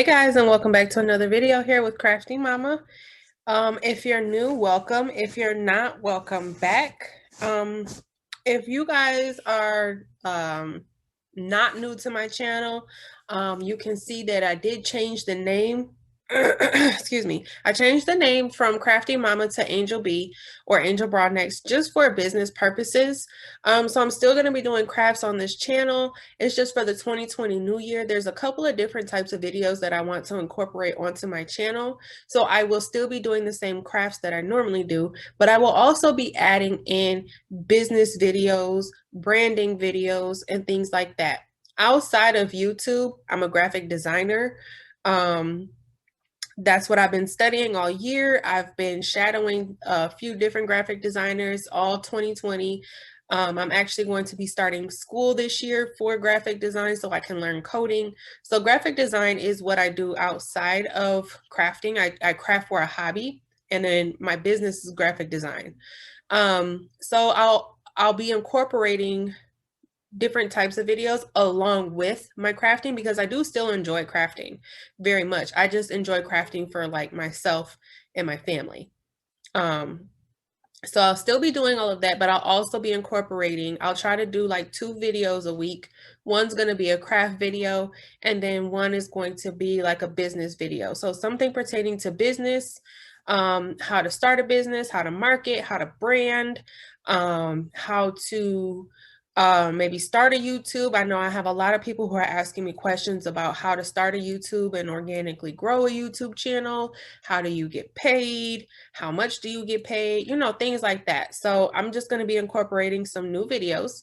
Hey guys, and welcome back to another video here with Crafty Mama. If you're new, welcome. If you're not, welcome back. If you guys are not new to my channel, you can see that I did change the name. Excuse me. I changed the name from Crafty Mama to Angel B or Angel Broadnecks just for business purposes. So I'm still going to be doing crafts on this channel. It's just for the 2020 New Year. There's a couple of different types of videos that I want to incorporate onto my channel. So I will still be doing the same crafts that I normally do, but I will also be adding in business videos, branding videos, and things like that. Outside of YouTube, I'm a graphic designer. That's what I've been studying all year. I've been shadowing a few different graphic designers all 2020. I'm actually going to be starting school this year for graphic design so I can learn coding. So graphic design is what I do outside of crafting. I craft for a hobby, and then my business is graphic design. So I'll be incorporating different types of videos along with my crafting because I do still enjoy crafting very much. I just enjoy crafting for like myself and my family. So I'll still be doing all of that, but I'll also be incorporating, I'll try to do like 2 videos a week. One's going to be a craft video, and then one is going to be like a business video. So something pertaining to business, how to start a business, how to market, how to brand, how to maybe start a YouTube. I know I have a lot of people who are asking me questions about how to start a YouTube and organically grow a YouTube channel. How do you get paid? How much do you get paid? You know, things like that. So I'm just going to be incorporating some new videos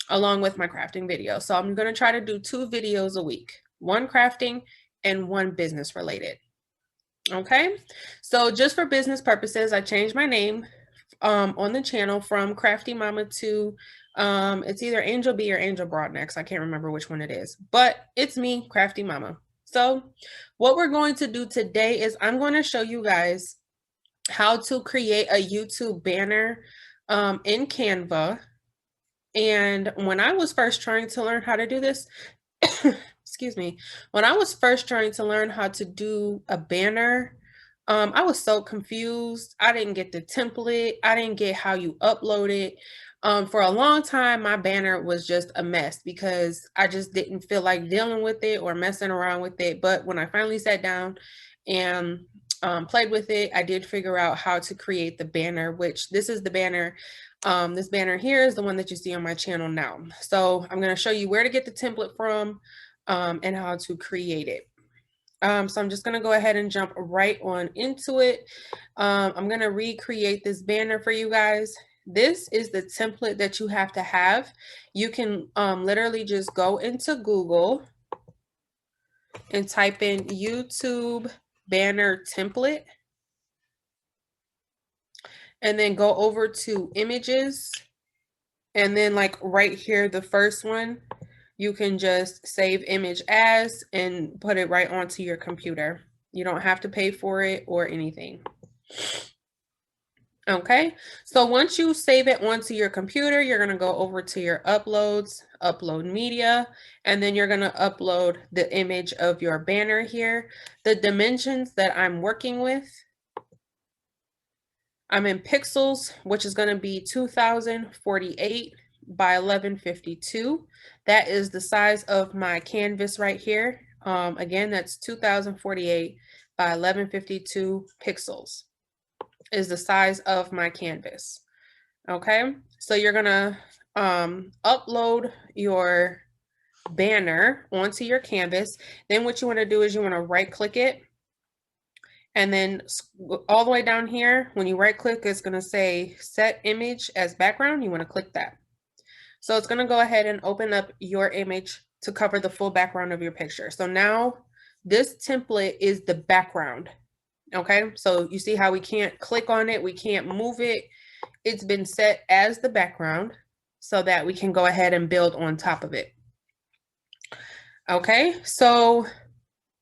along with my crafting video. So I'm going to try to do 2 videos a week, one crafting and one business related. Okay. So just for business purposes, I changed my name on the channel from Crafty Mama to it's either Angel B or Angel Broadnecks. I can't remember which one it is, but it's me, Crafty Mama. So what we're going to do today is I'm going to show you guys how to create a YouTube banner in Canva. And when I was first trying to learn how to do this, excuse me, when I was first trying to learn how to do a banner, I was so confused. I didn't get the template. I didn't get how you upload it. For a long time, my banner was just a mess because I just didn't feel like dealing with it or messing around with it. But when I finally sat down and played with it, I did figure out how to create the banner, which this is the banner. This banner here is the one that you see on my channel now. So I'm going to show you where to get the template from and how to create it. So I'm just going to go ahead and jump right on into it. I'm going to recreate this banner for you guys. This is the template that you have to have. You can literally just go into Google and type in YouTube banner template. And then go over to images. And then like right here, the first one, you can just save image as and put it right onto your computer. You don't have to pay for it or anything. Okay, so once you save it onto your computer, you're going to go over to your uploads, upload media, and then you're going to upload the image of your banner here. The dimensions that I'm working with, I'm in pixels, which is going to be 2048 by 1152. That is the size of my canvas right here. Again, that's 2048 by 1152 pixels is the size of my canvas. Okay, so you're gonna upload your banner onto your canvas. Then what you want to do is you want to right click it, and then all the way down here, when you right click, it's going to say set image as background. You want to click that. So it's going to go ahead and open up your image to cover the full background of your picture. So now this template is the background. Okay, so you see how we can't click on it, we can't move it. It's been set as the background so that we can go ahead and build on top of it. Okay, so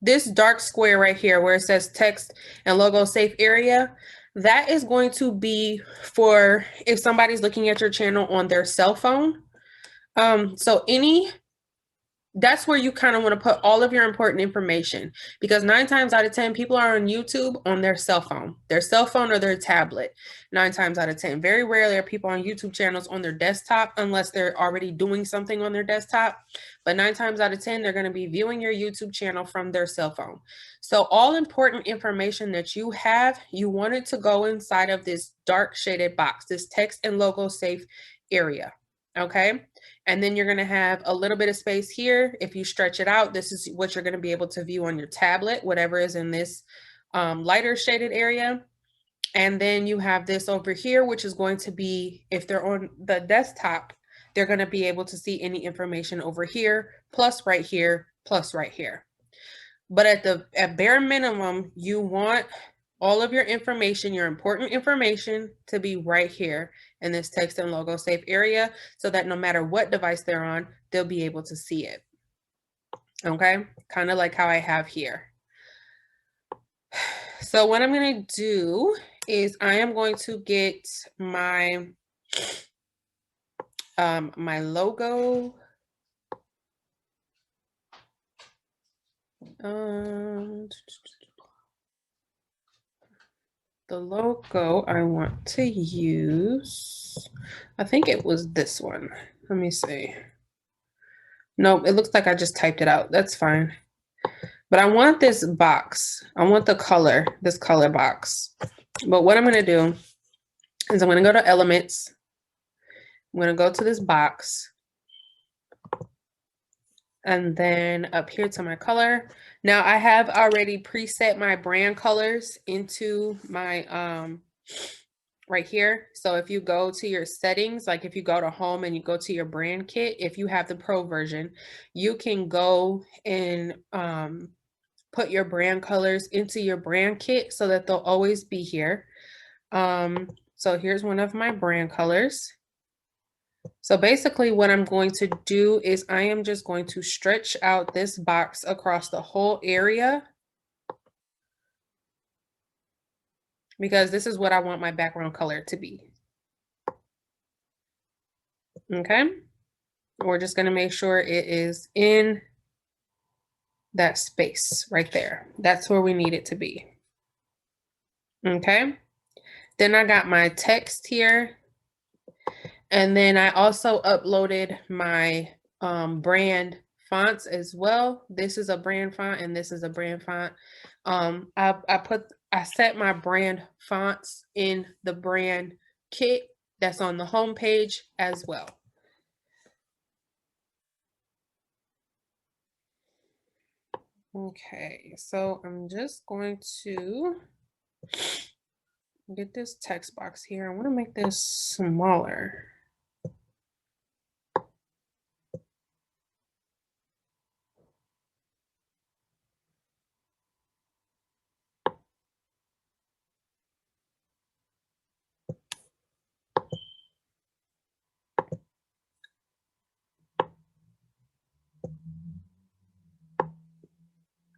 this dark square right here where it says text and logo safe area, that is going to be for if somebody's looking at your channel on their cell phone. So any that's where you kind of want to put all of your important information, because 9 times out of 10 people are on YouTube on their cell phone or their tablet. 9 times out of 10, very rarely are people on YouTube channels on their desktop unless they're already doing something on their desktop. But 9 times out of 10, they're going to be viewing your YouTube channel from their cell phone. So all important information that you have, you want it to go inside of this dark shaded box, this text and logo safe area. Okay. And then you're going to have a little bit of space here. If you stretch it out, this is what you're going to be able to view on your tablet, whatever is in this lighter shaded area. And then you have this over here, which is going to be, if they're on the desktop, they're going to be able to see any information over here, plus right here, plus right here. But at bare minimum, you want all of your information, your important information, to be right here in this text and logo safe area, so that no matter what device they're on, they'll be able to see it. Okay, kind of like how I have here. So what I'm going to do is I am going to get my my logo. The logo I want to use, I think it was this one. Let me see. No, it looks like I just typed it out. That's fine. But I want this box. I want the color, this color box. But what I'm going to do is I'm going to go to Elements. I'm going to go to this box. And then up here to my color. Now I have already preset my brand colors into my right here. So if you go to your settings, like if you go to home and you go to your brand kit, if you have the pro version, you can go and put your brand colors into your brand kit so that they'll always be here. So here's one of my brand colors. So basically what I'm going to do is I am just going to stretch out this box across the whole area, because this is what I want my background color to be. Okay. We're just going to make sure it is in that space right there. That's where we need it to be. Okay. Then I got my text here. And then I also uploaded my brand fonts as well. This is a brand font and this is a brand font. I set my brand fonts in the brand kit that's on the home page as well. Okay, so I'm just going to get this text box here. I want to make this smaller.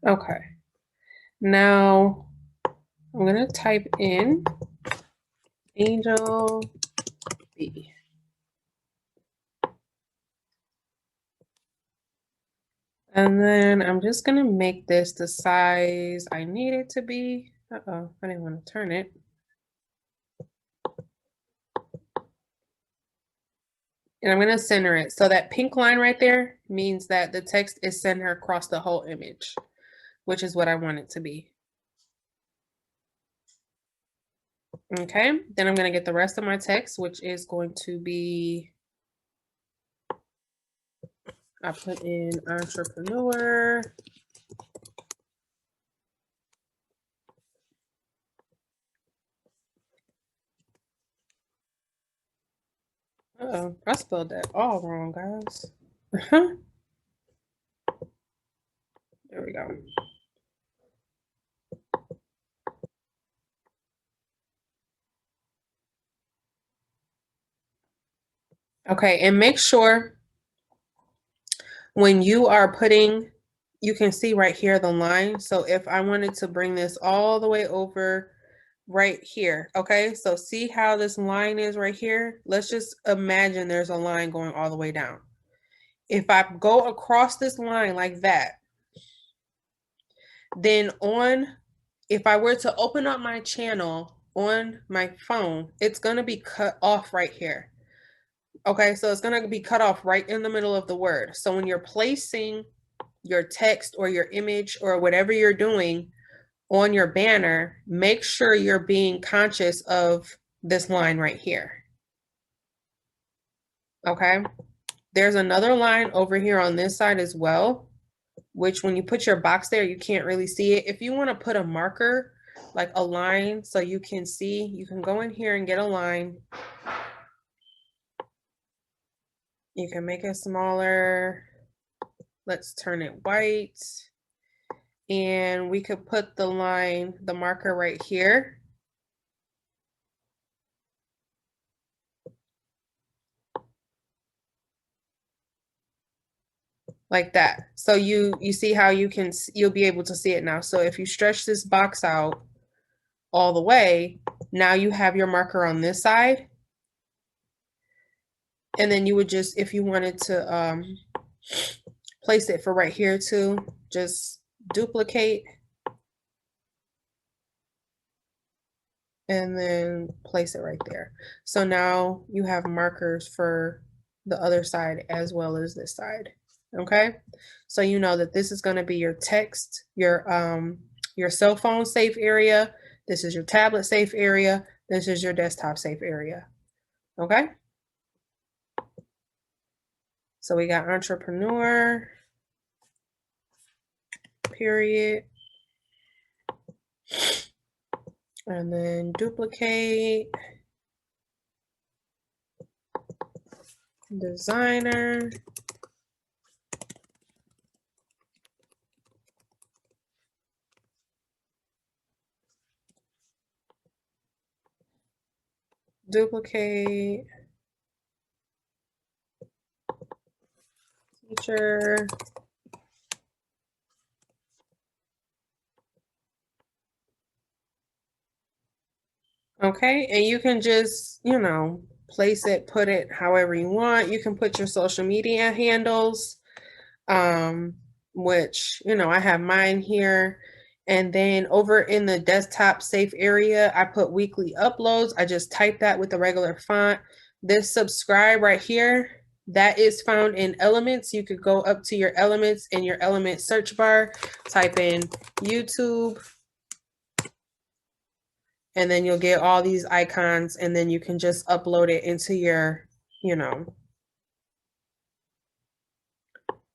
Okay, now I'm going to type in Angel B. And then I'm just going to make this the size I need it to be. Uh-oh, I didn't want to turn it. And I'm going to center it. So that pink line right there means that the text is centered across the whole image, which is what I want it to be. Okay, then I'm going to get the rest of my text, which is going to be, I put in entrepreneur. Uh-oh, I spelled that all wrong, guys. There we go. Okay, and make sure when you are putting, you can see right here the line. So if I wanted to bring this all the way over right here, okay, so see how this line is right here? Let's just imagine there's a line going all the way down. if I go across this line like that, then if I were to open up my channel on my phone, it's going to be cut off right here. Okay, so it's going to be cut off right in the middle of the word. So when you're placing your text or your image or whatever you're doing on your banner, make sure you're being conscious of this line right here. Okay, there's another line over here on this side as well, which when you put your box there, you can't really see it. If you want to put a marker, like a line, so you can see, you can go in here and get a line. You can make it smaller. Let's turn it white. And we could put the line, the marker right here. Like that. So you see how you'll be able to see it now. So if you stretch this box out all the way, now you have your marker on this side. And then you would just, if you wanted to place it for right here too, just duplicate and then place it right there. So now you have markers for the other side as well as this side. Okay, so you know that this is going to be your text, your cell phone safe area. This is your tablet safe area. This is your desktop safe area. Okay, so we got entrepreneur, period, and then duplicate, designer, duplicate, teacher, okay, and you can just, you know, place it, put it however you want. You can put your social media handles, which, you know, I have mine here. And then over in the desktop safe area, I put weekly uploads. I just type that with the regular font. This subscribe right here, that is found in Elements. You could go up to your Elements in your Element search bar, type in YouTube, and then you'll get all these icons, and then you can just upload it into your, you know,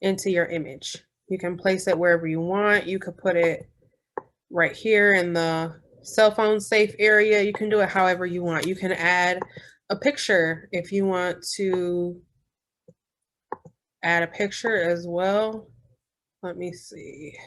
into your image. You can place it wherever you want. You could put it right here in the cell phone safe area. You can do it however you want. You can add a picture if you want to add a picture as well. Let me see.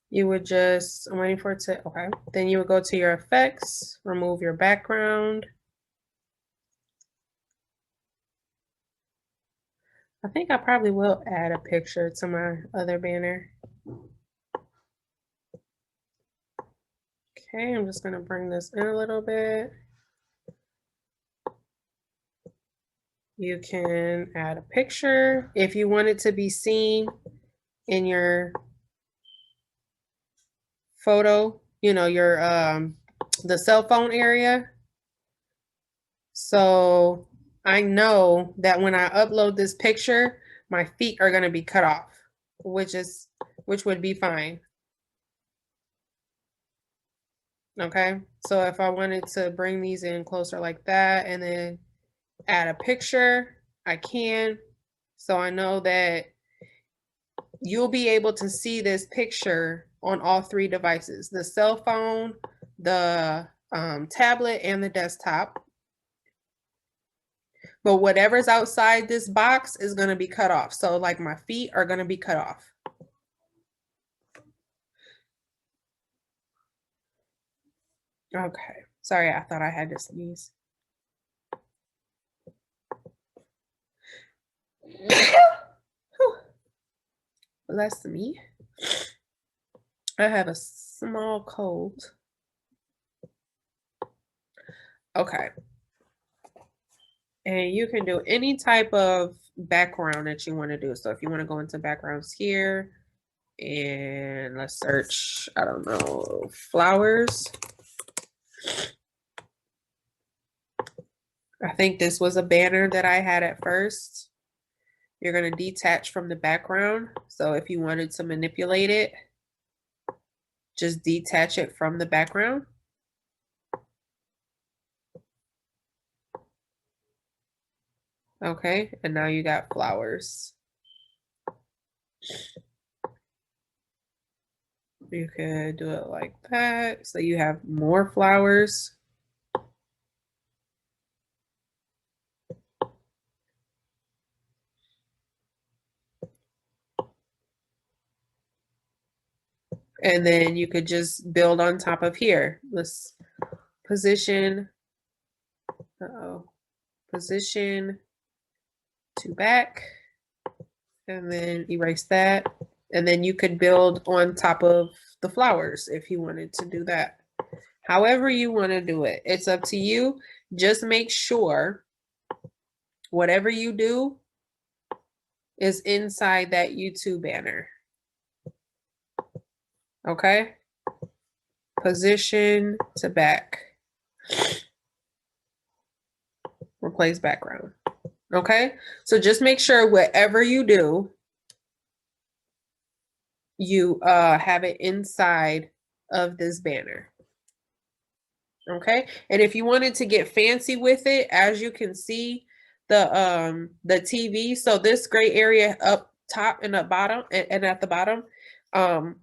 You would just, I'm waiting for it to, okay. Then you would go to your effects, remove your background. I think I probably will add a picture to my other banner. Okay, I'm just gonna bring this in a little bit. You can add a picture if you want it to be seen in your photo, you know, your the cell phone area. So I know that when I upload this picture, my feet are going to be cut off, which would be fine. Okay, so if I wanted to bring these in closer like that and then add a picture, I can. So I know that you'll be able to see this picture on all three devices, the cell phone, the tablet, and the desktop. But whatever's outside this box is going to be cut off. So like my feet are going to be cut off. Okay. Sorry, I thought I had to sneeze. Bless me. I have a small cold. Okay. And you can do any type of background that you want to do. So if you want to go into backgrounds here, and let's search, I don't know, flowers. I think this was a banner that I had at first. You're going to detach from the background. So if you wanted to manipulate it, just detach it from the background. Okay, and now you got flowers. You could do it like that. So you have more flowers. And then you could just build on top of here. Let's position, position to back, and then erase that. And then you could build on top of the flowers if you wanted to do that. However you want to do it, it's up to you. Just make sure whatever you do is inside that YouTube banner. Okay? Position to back. Replace background. Okay? So just make sure whatever you do, you have it inside of this banner. Okay? And if you wanted to get fancy with it, as you can see, the TV, so this gray area up top and up bottom and at the bottom,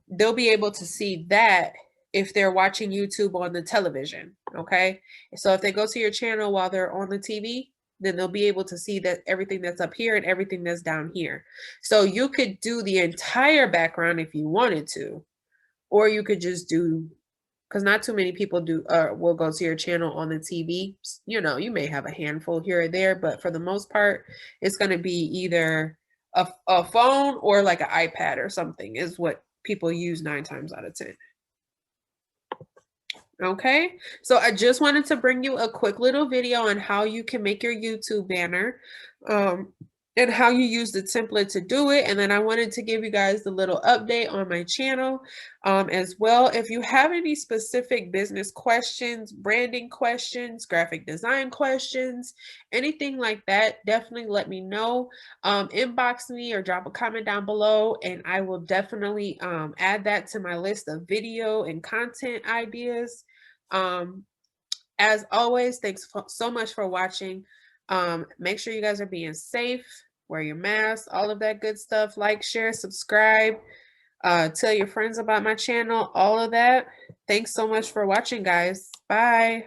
they'll be able to see that if they're watching YouTube on the television. Okay, so if they go to your channel while they're on the TV, then they'll be able to see that everything that's up here and everything that's down here. So you could do the entire background if you wanted to, or you could just do, because not too many people do will go to your channel on the TV. You know, you may have a handful here or there, but for the most part, it's going to be either a phone or like an iPad or something is what people use 9 times out of 10. Okay, so I just wanted to bring you a quick little video on how you can make your YouTube banner. And how you use the template to do it. And then I wanted to give you guys the little update on my channel as well. If you have any specific business questions, branding questions, graphic design questions, anything like that, definitely let me know. Inbox me or drop a comment down below, and I will definitely add that to my list of video and content ideas. As always, thanks so much for watching. Make sure you guys are being safe, wear your mask, all of that good stuff. Like, share, subscribe, tell your friends about my channel, all of that. Thanks so much for watching, guys. Bye.